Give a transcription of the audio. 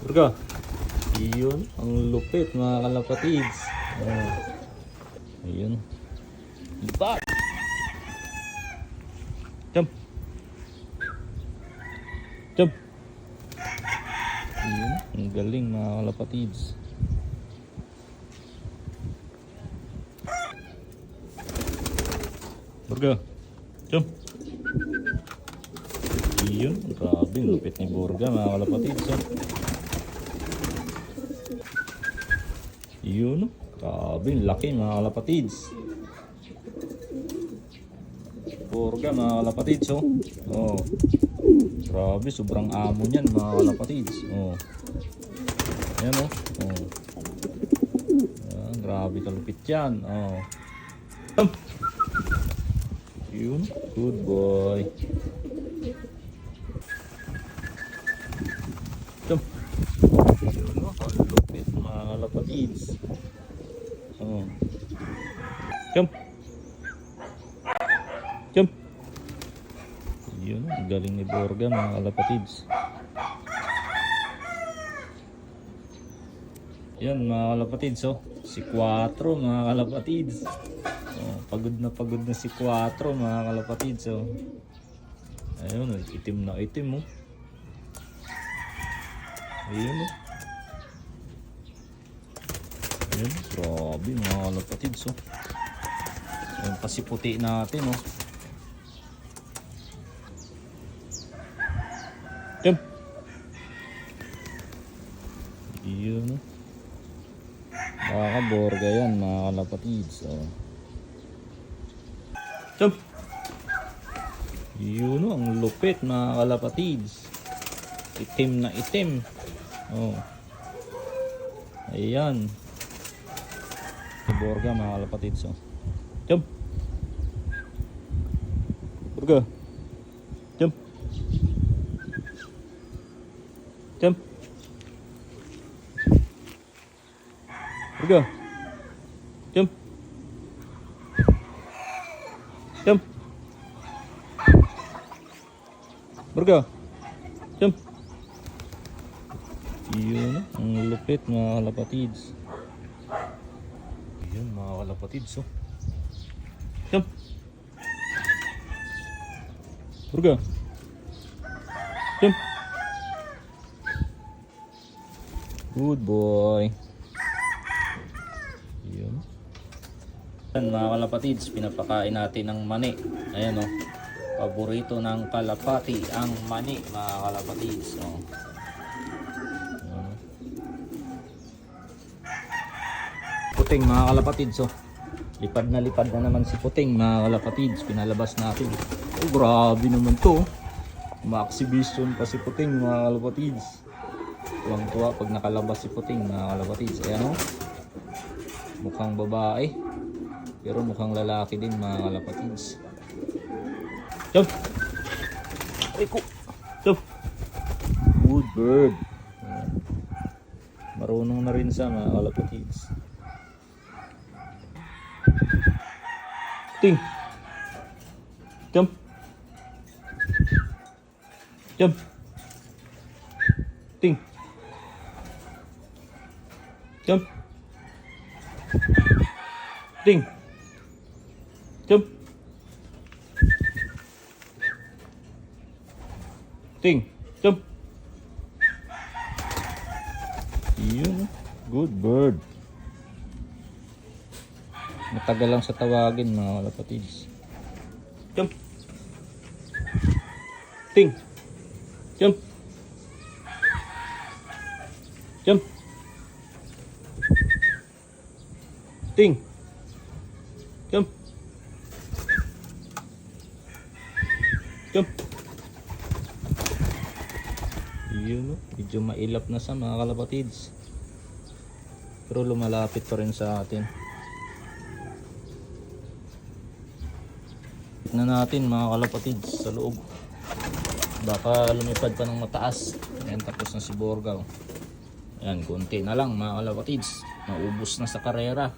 Burga. Iyon, ang lupit mga kalapatids. Ayun. Lipat. Jump. Jump. Ayun, ang galing mga kalapatids. Burga. Jump. Iyon, grabe, lupit ni Burga mga kalapatids. Yun, grabe, laki mga kalapatids. Burga mga kalapatids, oh. Grabe, sobrang amo niyan mga kalapatids. Ayan, Ayan, grabe kalupit yan. Yun, good boy. Jump. Yun, kalupit mga kalapatids. Jump. Jump. Yun, galing ni Burga mga kalapatids. Yan mga kalapatids, si 4 mga kalapatids. Pagod na si 4 mga kalapatids. Ayun, itim na itim. Ayun, Ayun, grabe mga kalapatids. Ayun, pasiputi natin. Jump. Ayun, Burga yan mga kalapatids. Jump. Yun, ang lupit mga kalapatids. Itim na itim. Ayan. Burga mga kalapatids. Jump. Burga. Jump. Jump. Burga. Jump. Jump. Burga. Jump. Yun, ang lupit mga kalapatids. Yun mga kalapatids. Jump. Burga. Jump. Good boy. Yun. Yan mga kalapatids, pinapakain natin ng mani. Ayan paborito ng kalapati ang mani mga kalapatids. Puting mga kalapatids. Lipad na naman si Puting mga kalapatids. Pinalabas natin. Grabe naman to. Ma-exhibition pa si Puting mga kalapatids. Tuwang-tuwa pag nakalabas si Puting mga kalapatids. Ayan mukhang babae pero mukhang lalaki din mga kalapatids. Jump. Jump. Good bird. Marunong na rin sa mga kalapatids. Ting. Jump. Jump. Ting. Jump. Ting. Jump. Ting. Jump. Yun, good bird. Matagal lang sa tawagin mga kalapatids. Jump. Ting. Jump. Jump. Ting. Jump. Jump. Yun, medyo mailap na sa mga kalapatids. Pero lumalapit pa rin sa atin. Tignan natin mga kalapatids sa loob. Baka lumipad pa ng mataas. Ayan, tapos na si Burga. Ayan, konti na lang mga kalapatids. Naubos na sa karera.